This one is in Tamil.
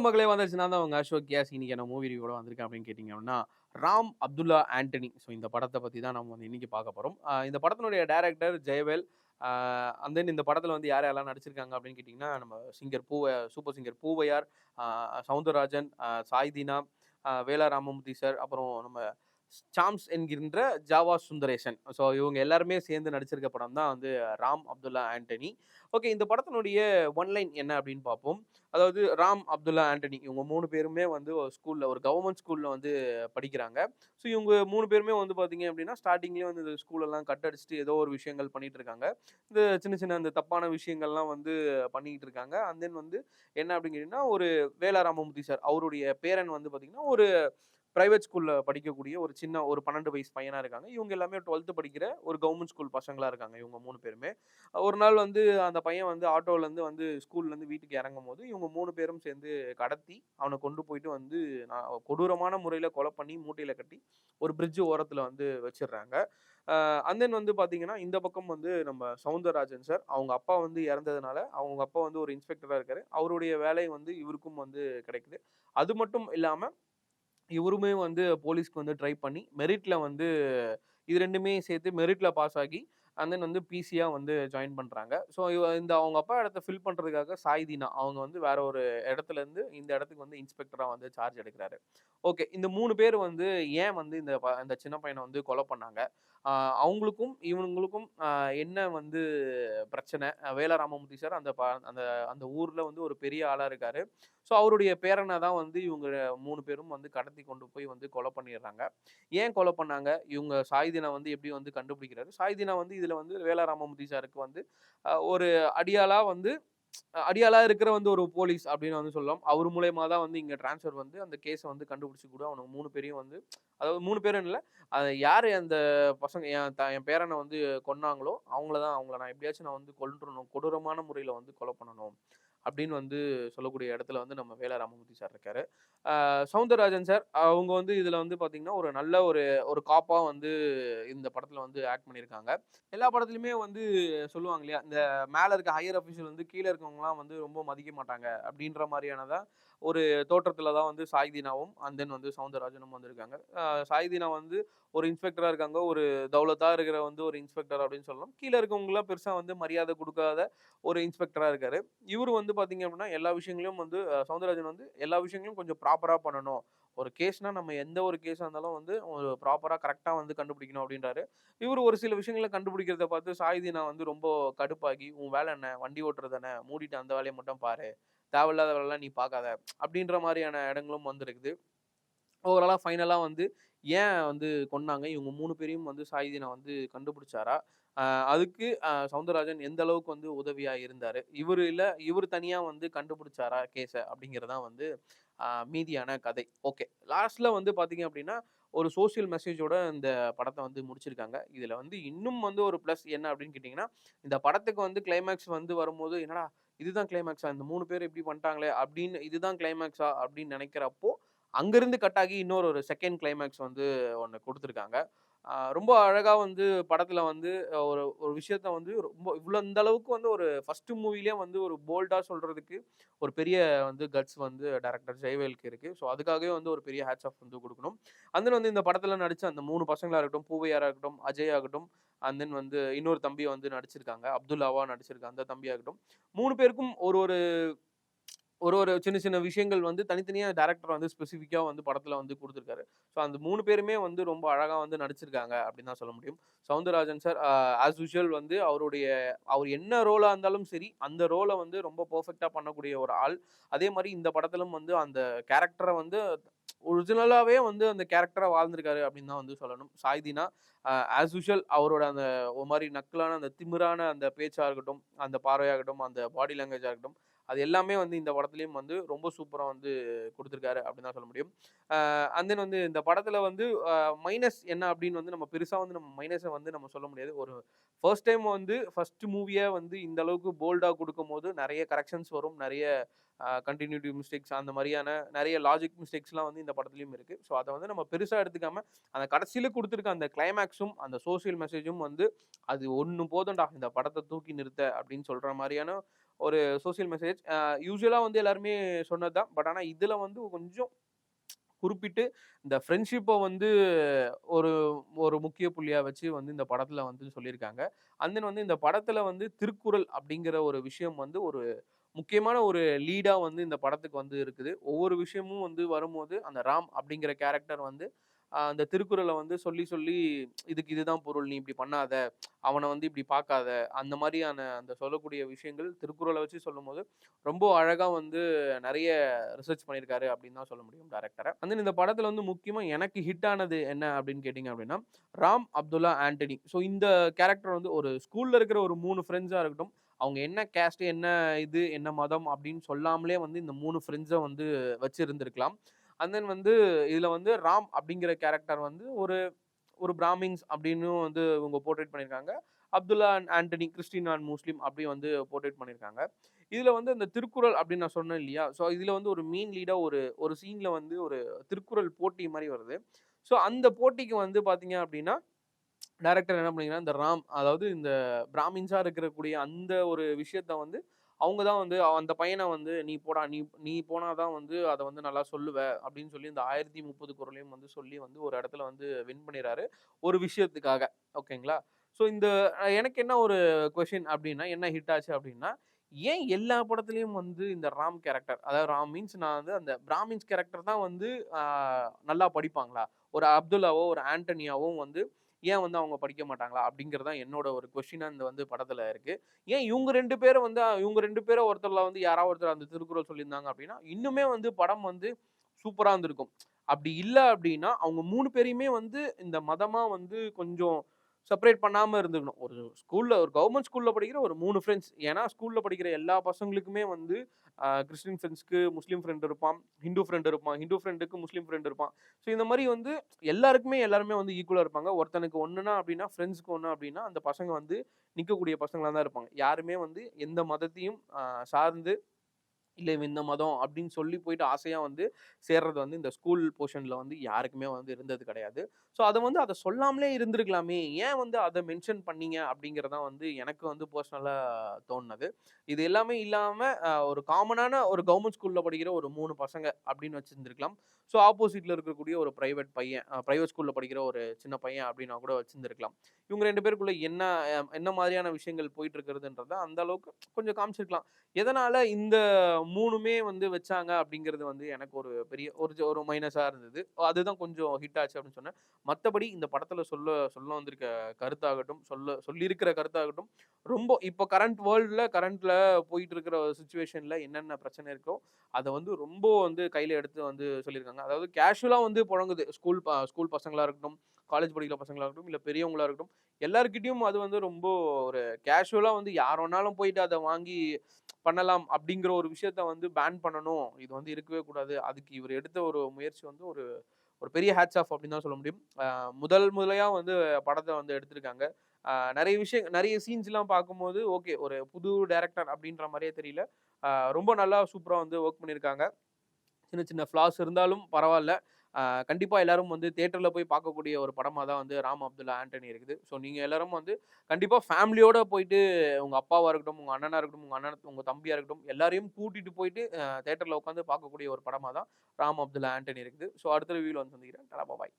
மக்களே வந்துருச்சு. நான் தான் உங்க அசோக் கியாஸ். இன்னைக்கு என்ன மூவி ரிவ்யூவோட வந்திருக்கேன் அப்படின்னு கேட்டீங்க அப்படின்னா, ராம் அப்துல்லா ஆண்டனி. ஸோ இந்த படத்த பத்தி தான் நம்ம வந்து இன்னைக்கு பார்க்க போறோம். இந்த படத்தினுடைய director Jayavel. A and then இந்த படத்துல வந்து யார் யாரெல்லாம் நடிச்சிருக்காங்க அப்படின்னு கேட்டீங்கன்னா, நம்ம சூப்பர் சிங்கர் பூவையார், அ சவுந்தரராஜன், சாய்தீனா, வேலா ராமமூர்த்தி சார், அப்புறம் நம்ம சாம்ஸ் என்கின்ற ஜாவா சுந்தரேசன். ஸோ இவங்க எல்லாருமே சேர்ந்து நடிச்சிருக்க படம் தான் வந்து ராம் அப்துல்லா ஆண்டனி. ஓகே, இந்த படத்தினுடைய ஒன் லைன் என்ன அப்படின்னு பார்ப்போம். அதாவது ராம் அப்துல்லா ஆண்டனி இவங்க 3 பேருமே வந்து ஒரு கவர்ன்மெண்ட் ஸ்கூல்ல வந்து படிக்கிறாங்க. ஸோ இவங்க 3 பேருமே வந்து பார்த்தீங்க அப்படின்னா, ஸ்டார்ட்டிங்லேயே வந்து இந்த ஸ்கூலெல்லாம் கட் அடிச்சுட்டு ஏதோ ஒரு விஷயங்கள் பண்ணிட்டு இருக்காங்க. இந்த சின்ன சின்ன அந்த தப்பான விஷயங்கள்லாம் வந்து பண்ணிக்கிட்டு இருக்காங்க. அண்ட் தென் வந்து என்ன அப்படின்னு கேட்டீங்கன்னா, ஒரு வேலா ராமமூர்த்தி சார் அவருடைய பேரன் வந்து பார்த்தீங்கன்னா, ஒரு பிரைவேட் ஸ்கூல்ல படிக்கக்கூடிய ஒரு 12 வயசு பையனா இருக்காங்க. இவங்க எல்லாமே 12த் படிக்கிற ஒரு கவர்ன்மெண்ட் ஸ்கூல் பசங்களா இருக்காங்க இவங்க 3 பேருமே. ஒரு நாள் வந்து அந்த பையன் வந்து ஆட்டோலருந்து வந்து ஸ்கூல்லேருந்து வீட்டுக்கு இறங்கும்போது, இவங்க 3 பேரும் சேர்ந்து கடத்தி, அவன கொண்டு போயிட்டு வந்து கொடூரமான முறையில கொலை பண்ணி மூட்டையில கட்டி, ஒரு பிரிட்ஜ் ஓரத்துல வந்து வச்சுடுறாங்க. அண்ட் தென் வந்து பார்த்தீங்கன்னா, இந்த பக்கம் வந்து நம்ம சவுந்தரராஜன் சார், அவங்க அப்பா வந்து இறந்ததுனால, அவங்க அப்பா வந்து ஒரு இன்ஸ்பெக்டரா இருக்காரு. அவருடைய வேலை வந்து இவருக்கும் வந்து கிடைக்குது. அது மட்டும் இல்லாம இவருமே வந்து போலீஸ்க்கு வந்து ட்ரை பண்ணி, மெரிட்ல வந்து இது 2மே சேர்த்து மெரிட்ல பாஸ் ஆகி, அண்ட் தென் வந்து பிசியா வந்து ஜாயின் பண்றாங்க. ஸோ இந்த அவங்க அப்பா இடத்த ஃபில் பண்றதுக்காக சாய்தீனா அவங்க வந்து வேற ஒரு இடத்துலருந்து இந்த இடத்துக்கு வந்து இன்ஸ்பெக்டரா வந்து சார்ஜ் எடுக்குறாரு. ஓகே, இந்த 3 பேர் வந்து ஏன் வந்து இந்த சின்ன பையன வந்து கொலை பண்ணாங்க? அ அவங்களுக்கும், இவங்களுக்கும் என்ன வந்து பிரச்சனை? வேல ராமமூர்த்தி சார் அந்த அந்த ஊர்ல வந்து ஒரு பெரிய ஆளா இருக்காரு. ஸோ அவருடைய பேரன தான் வந்து இவங்க 3 பேரும் வந்து கடத்தி கொண்டு போய் வந்து கொலை பண்ணிடுறாங்க. ஏன் கொலை பண்ணாங்க? இவங்க சாய்தீனா வந்து எப்படி வந்து கண்டுபிடிக்கிறாரு? சாய்தீனா வந்து இதுல வந்து வேலா ராமமூர்த்தி சாருக்கு வந்து ஒரு அடியாளா வந்து அடியாளா இருக்கிற வந்து ஒரு போலீஸ் அப்படின்னு வந்து சொல்லலாம். அவர் மூலியமா தான் வந்து இங்க ட்ரான்ஸ்ஃபர் வந்து அந்த கேஸ வந்து கண்டுபிடிச்சு கூட அவனுங்க 3 பேரையும் வந்து அதாவது 3 பேரும் இல்ல. யாரு அந்த பசங்க என் பேரன வந்து கொன்னாங்களோ, அவங்கள நான் எப்படியாச்சும் நான் வந்து கொல்றணும். கொடூரமான முறையில வந்து கொலை பண்ணணும். அப்படின்னு வந்து சொல்லக்கூடிய இடத்துல வந்து நம்ம வேல ராமமூர்த்தி சார் இருக்காரு. சவுந்தரராஜன் சார் அவங்க வந்து இதுல வந்து பார்த்தீங்கன்னா, ஒரு நல்ல ஒரு ஒரு காப்பா வந்து இந்த படத்துல வந்து ஆக்ட் பண்ணியிருக்காங்க. எல்லா படத்துலயுமே வந்து சொல்லுவாங்க இல்லையா, இந்த மேல இருக்க ஹையர் அஃபிஷியல் வந்து கீழ இருக்கவங்கலாம் வந்து ரொம்ப மதிக்க மாட்டாங்க. அப்படின்ற மாரியானதா ஒரு தோற்றத்துல தான் வந்து சாய்தீனாவும், அண்ட் தென் வந்து சவுந்தரராஜனும் வந்திருக்காங்க. சாய்தீனா வந்து ஒரு இன்ஸ்பெக்டரா இருக்காங்க. ஒரு தௌலத்தா இருக்கிற வந்து ஒரு இன்ஸ்பெக்டர் அப்படின்னு சொல்லலாம். கீழ இருக்கவங்கலாம் பெருசா வந்து மரியாதை குடுக்காத ஒரு இன்ஸ்பெக்டரா இருக்காரு. இவரு வந்து பார்த்தீங்க அப்படின்னா, எல்லா விஷயங்களையும் வந்து சவுந்தரராஜன் வந்து எல்லா விஷயங்களையும் கொஞ்சம் ப்ராப்பரா பண்ணணும். ஒரு கேஸ்னா நம்ம எந்த ஒரு கேஸா இருந்தாலும் வந்து ஒரு ப்ராப்பரா கரெக்ட்டா வந்து கண்டுபிடிக்கணும் அப்படின்றாரு. இவரு ஒரு சில விஷயங்கள கண்டுபிடிக்கிறத பார்த்து சாயிதீனா வந்து ரொம்ப கடுப்பாகி, "உன் வேலை என்ன? வண்டி ஓட்டுறது தானே. மூடிட்டு அந்த வேலைய மட்டும் பாரு. தேவையில்லாத வேலைலாம் நீ பார்க்காத." அப்படின்ற மாரியான இடங்களும் வந்திருக்குது. ஓவராலா ஃபைனலா வந்து ஏன் வந்து கொன்னாங்க? இவங்க 3 பேரையும் வந்து சாயிதீனா வந்து கண்டுபிடிச்சாரா? அ அதுக்கு சவுந்தரராஜன் எந்த அளவுக்கு வந்து உதவியா இருந்தாரு? இவரு தனியா வந்து கண்டுபிடிச்சாரா கேஸ? அப்படிங்கிறது தான் வந்து மீதியான கதை. ஓகே. லாஸ்ட்ல வந்து பார்த்தீங்க அப்படின்னா, ஒரு சோசியல் மெசேஜோட இந்த படத்த வந்து முடிச்சிருக்காங்க. இதுல வந்து இன்னும் வந்து ஒரு பிளஸ் என்ன அப்படின்னு கேட்டீங்கன்னா, இந்த படத்துக்கு வந்து கிளைமாக்ஸ் வந்து வரும்போது, "என்னடா இதுதான் கிளைமாக்ஸா? இந்த 3 பேர் இப்படி பண்ணிட்டாங்களே!" அப்படின்னு இதுதான் கிளைமாக்ஸா அப்படின்னு நெனைக்கிறப்போ, அங்கருந்து கட் ஆகி இன்னொரு ஒரு செகண்ட் கிளைமாக்ஸ் வந்து ஒண்ணு குடுத்துருக்காங்க. ரொம்ப அழகா வந்து படத்துல வந்து ஒரு ஒரு விஷயத்த வந்து ரொம்ப இந்த அளவுக்கு வந்து ஒரு ஃபர்ஸ்ட் மூவிலயே வந்து ஒரு போல்டா சொல்றதுக்கு ஒரு பெரிய வந்து கட்ஸ் வந்து டைரக்டர் ஜெயவேலுக்கு இருக்கு. ஸோ அதுக்காகவே வந்து ஒரு பெரிய ஹேட்ஸ் ஆஃப் வந்து குடுக்கணும். அண்ட் தென் வந்து இந்த படத்துல நடிச்ச அந்த 3 பசங்களா இருக்கட்டும், பூவையாரா இருக்கட்டும், அஜய் ஆகட்டும், அண்ட் தென் வந்து இன்னொரு தம்பி வந்து நடிச்சிருக்காங்க. அப்துல்லாவா நடிச்சிருக்க அந்த தம்பியாகட்டும். 3 பேருக்கும் ஒரு ஒரு ஒரு ஒரு சின்ன சின்ன விஷயங்கள் வந்து தனித்தனியா டைரக்டர் வந்து ஸ்பெசிஃபிக்கா வந்து படத்துல வந்து குடுத்துருக்காரு. ஸோ அந்த 3 பேருமே வந்து ரொம்ப அழகா வந்து நடிச்சிருக்காங்க அப்படின்னு தான் சொல்ல முடியும். சவுந்தரராஜன் சார் ஆஸ் யூசுவல் வந்து அவர் என்ன ரோலா இருந்தாலும் சரி, அந்த ரோல வந்து ரொம்ப பெர்ஃபெக்ட்டா பண்ணக்கூடிய ஒரு ஆள். அதே மாரி இந்த படத்திலும் வந்து அந்த கேரக்டர வந்து ஒரிஜினலாவே வந்து அந்த கேரக்டரா வாழ்ந்திருக்காரு அப்படின்னு தான் வந்து சொல்லணும். சாய்தீனா ஆஸ் யூசுவல் அவரோட அந்த ஒரு மாரி நக்கலான அந்த திமிரான அந்த பேச்சா இருக்கட்டும், அந்த பார்வையாகட்டும், அந்த பாடி லாங்குவேஜா இருக்கட்டும், அது எல்லாமே வந்து இந்த படத்துலயும் வந்து ரொம்ப சூப்பரா வந்து குடுத்துருக்காரு அப்படின்னு தான் சொல்ல முடியும். அண்ட் தென் வந்து இந்த படத்துல வந்து மைனஸ் என்ன அப்படின்னு வந்து நம்ம பெருசா வந்து நம்ம மைனஸ வந்து நம்ம சொல்ல முடியாது. ஒரு ஃபர்ஸ்ட் டைம் வந்து ஃபர்ஸ்ட் மூவிய வந்து இந்த அளவுக்கு போல்டா குடுக்கும்போது நெறைய கரெக்ஷன்ஸ் வரும். நெறைய கன்டினியூட்டி மிஸ்டேக்ஸ் அந்த மாதிரியான நிறைய லாஜிக் மிஸ்டேக்ஸ்லாம் வந்து இந்த படத்துலையும் இருக்குது. ஸோ அதை வந்து நம்ம பெருசாக எடுத்துக்காம அந்த கடைசியில் கொடுத்துருக்க அந்த கிளைமேக்ஸும் அந்த சோசியல் மெசேஜும் வந்து அது ஒன்று போதும்டா இந்த படத்தை தூக்கி நிறுத்த அப்படின்னு சொல்கிற மாதிரியான ஒரு சோசியல் மெசேஜ். யூஸ்வலாக வந்து எல்லாருமே சொன்னது தான். பட் ஆனால் இதில் வந்து கொஞ்சம் குறிப்பிட்டு இந்த ஃப்ரெண்ட்ஷிப்பை வந்து ஒரு ஒரு முக்கிய புள்ளியா வச்சு வந்து இந்த படத்துல வந்து சொல்லியிருக்காங்க. அண்ட் தென் வந்து இந்த படத்துல வந்து திருக்குறள் அப்படிங்கிற ஒரு விஷயம் வந்து ஒரு முக்கியமான ஒரு லீடா வந்து இந்த படத்துக்கு வந்து இருக்குது. ஒவ்வொரு விஷயமும் வந்து வரும்போது அந்த ராம் அப்படிங்கிற கேரக்டர் வந்து அந்த திருக்குறளை வந்து சொல்லி சொல்லி இதுக்கு இதுதான் பொருள், நீ இப்படி பண்ணாத, அவனை வந்து இப்படி பார்க்காத, அந்த மாதிரியான அந்த சொல்லக்கூடிய விஷயங்கள் திருக்குறளை வச்சு சொல்லும்போது ரொம்ப அழகா வந்து நிறைய ரிசர்ச் பண்ணியிருக்காரு அப்படின்னு தான் சொல்ல முடியும் டேரக்டரை. வந்து இந்த படத்துல வந்து முக்கியமா எனக்கு ஹிட் ஆனது என்ன அப்படின்னு கேட்டிங்க அப்படின்னா ராம் அப்துல்லா ஆண்டனி. ஸோ இந்த கேரக்டர் வந்து ஒரு ஸ்கூல்ல இருக்கிற ஒரு 3 ஃப்ரெண்ட்ஸா இருக்கட்டும், அவங்க என்ன கேஸ்ட், என்ன இது, என்ன மதம் அப்படின்னு சொல்லாமலே வந்து இந்த 3 ஃப்ரெண்ட்ஸை வந்து வச்சிருந்திருக்கலாம். அண்ட் தென் வந்து இதுல வந்து ராம் அப்படிங்கிற கேரக்டர் வந்து ஒரு ஒரு பிராமின்ஸ் அப்படின்னு வந்து இவங்க போர்ட்ரேட் பண்ணியிருக்காங்க. Abdullah and Antony Christian and முஸ்லீம் அப்படி வந்து போர்ட்ரேட் பண்ணியிருக்காங்க. இதுல வந்து இந்த திருக்குறள் அப்படின்னு நான் சொன்னேன் இல்லையா? ஸோ இதுல வந்து ஒரு மெயின் லீடா ஒரு ஒரு சீன்ல வந்து ஒரு திருக்குறள் போட்டி மாதிரி வருது. ஸோ அந்த போட்டிக்கு வந்து பார்த்தீங்க அப்படின்னா டைரக்டர் என்ன பண்ணிக்கிறாங்க, இந்த ராம் அதாவது இந்த பிராமின்ஸா இருக்கக்கூடிய அந்த ஒரு விஷயத்த வந்து அவங்க தான் வந்து அந்த பையனை வந்து நீ போடா, நீ நீ போனா தான் வந்து அதை வந்து நல்லா சொல்லுவ அப்படின்னு சொல்லி இந்த 1030 குறளையும் வந்து சொல்லி வந்து ஒரு இடத்துல வந்து வின் பண்ணிடுறாரு ஒரு விஷயத்துக்காக. ஓகேங்களா? ஸோ இந்த எனக்கு என்ன ஒரு கொஸ்டின் அப்படின்னா என்ன ஹிட் ஆச்சு அப்படின்னா, ஏன் எல்லா படத்துலயும் வந்து இந்த ராம் கேரக்டர், அதாவது ராம் மீன்ஸ் நான் வந்து அந்த பிராமின்ஸ் கேரக்டர் தான் வந்து நல்லா படிப்பாங்களா? ஒரு அப்துல்லாவோ ஒரு ஆண்டனியாவோ வந்து ஏன் வந்து அவங்க படிக்க மாட்டாங்களா? அப்படிங்கிறது தான் என்னோட ஒரு கொஸ்டினா இந்த வந்து படத்துல இருக்கு. ஏன் இவங்க 2 பேரும் வந்து இவங்க 2 பேர ஒருத்தர்ல வந்து யாராவது ஒருத்தர் அந்த திருக்குறள் சொல்லியிருந்தாங்க அப்படின்னா, இன்னுமே வந்து படம் வந்து சூப்பரா இருந்திருக்கும். அப்படி இல்ல அப்படின்னா, அவங்க 3 பேரையுமே வந்து இந்த மதமா வந்து கொஞ்சம் செப்பரேட் பண்ணாம இருந்துக்கணும். ஒரு ஸ்கூல்ல ஒரு கவர்ன்மென்ட் ஸ்கூல்ல படிக்கிற ஒரு 3 ஃப்ரெண்ட்ஸ். ஏன்னா ஸ்கூல்ல படிக்கிற எல்லா பசங்களுக்குமே வந்து கிறிஸ்டியன் ஃப்ரெண்ட்ஸ்க்கு முஸ்லீம் ஃப்ரெண்ட் இருப்பான். ஹிந்து ஃப்ரெண்ட் இருப்பான். ஹிந்து ஃப்ரெண்டுக்கு முஸ்லீம் ஃப்ரெண்ட் இருப்பான். ஸோ இந்த மாரி வந்து எல்லாருமே வந்து ஈக்குவலா இருப்பாங்க. ஒருத்தனுக்கு ஒண்ணுனா அப்படின்னா, ஃப்ரெண்ட்ஸ்க்கு ஒண்ணு அப்படின்னா, அந்த பசங்க வந்து நிக்கக்கூடிய பசங்களா தான் இருப்பாங்க. யாருமே வந்து எந்த மதத்தையும் சார்ந்து இல்ல இவன் இந்த மதம் அப்படின்னு சொல்லி போயிட்டு ஆசையா வந்து சேர்றது வந்து இந்த ஸ்கூல் போர்ஷன்ல வந்து யாருக்குமே வந்து இருந்தது கிடையாது. ஸோ அத வந்து அத சொல்லாமலே இருந்திருக்கலாமே! ஏன் வந்து அத மென்ஷன் பண்ணீங்க? அப்படிங்கிறது தான் வந்து எனக்கு வந்து பெர்சனலா தோணுனது. இது எல்லாமே இல்லாம ஒரு காமனான ஒரு கவர்ன்மென்ட் ஸ்கூல்ல படிக்கிற ஒரு 3 பசங்க அப்படின்னு வச்சிருந்திருக்கலாம். ஸோ ஆப்போசிட்ல இருக்கக்கூடிய ஒரு பிரைவேட் பையன், பிரைவேட் ஸ்கூல்ல படிக்கிற ஒரு சின்ன பையன் அப்படின்னா கூட வச்சிருந்திருக்கலாம். இவங்க 2 பேருக்குள்ள என்ன மாதிரியான விஷயங்கள் போயிட்டு இருக்கிறதுன்றத அந்த அளவுக்கு கொஞ்சம் காமிச்சிருக்கலாம். எதனால இந்த 3மே வந்து வச்சாங்க அப்படிங்கிறது வந்து எனக்கு ஒரு பெரிய ஒரு மைனஸா இருந்தது. அதுதான் கொஞ்சம் ஹிட் ஆச்சு அப்படின்னு சொன்னேன். மத்தபடி இந்த படத்துல சொல்ல சொல்ல வந்திருக்க கருத்தாகட்டும், சொல்லியிருக்கிற கருத்தாகட்டும், ரொம்ப இப்போ கரண்ட்ல போயிட்டு இருக்கிற சிச்சுவேஷன்ல என்னென்ன பிரச்சனை இருக்கோ, அத வந்து ரொம்ப வந்து கையில எடுத்து வந்து சொல்லியிருக்காங்க. அதாவது கேஷுவலா வந்து புழங்குது. ஸ்கூல் பசங்களா இருக்கட்டும், காலேஜ் படிக்கிற பசங்களா இருக்கட்டும், இல்ல பெரியவங்களா இருக்கட்டும், எல்லார்கிட்டயும் அது வந்து ரொம்ப ஒரு கேஷுவலா வந்து யார் வேணாலும் போயிட்டு அத வாங்கி பண்ணலாம் அப்படிங்கிற ஒரு விஷயத்த வந்து பேன் பண்ணணும். இது வந்து இருக்கவே கூடாது. அதுக்கு இவர் எடுத்த ஒரு முயற்சி வந்து ஒரு ஒரு பெரிய ஹேட்ஸ் ஆஃப் அப்படின்னு தான் சொல்ல முடியும். முதல் முறையா வந்து படத்த வந்து எடுத்திருக்காங்க. நெறைய சீன்ஸ்லாம் பார்க்கும்போது, ஓகே ஒரு புது டைரக்டர் அப்படின்ற மாரியே தெரியல. அ ரொம்ப நல்லா சூப்பரா வந்து வொர்க் பண்ணியிருக்காங்க. சின்ன சின்ன ஃப்ளாஸ் இருந்தாலும் பரவால்ல. கண்டிப்பா எல்லாரும் வந்து தியேட்டர்ல போய் பார்க்கக்கூடிய ஒரு படமா தான் வந்து ராம் அப்துல்லா ஆண்டனி இருக்குது. ஸோ நீங்க எல்லாரும் வந்து கண்டிப்பா ஃபேமிலியோட போயிட்டு உங்க அப்பாவா இருக்கட்டும், உங்க அண்ணனா இருக்கட்டும், உங்க தம்பியா இருக்கட்டும், எல்லாரையும் கூட்டிட்டு போயிட்டு தியேட்டர்ல உட்காந்து பார்க்கக்கூடிய ஒரு படமா தான் ராம் அப்துல்லா ஆண்டனி இருக்குது. ஸோ அடுத்த ரிவ்யூல வந்து சந்திக்கிறேன். டாடா பாய்.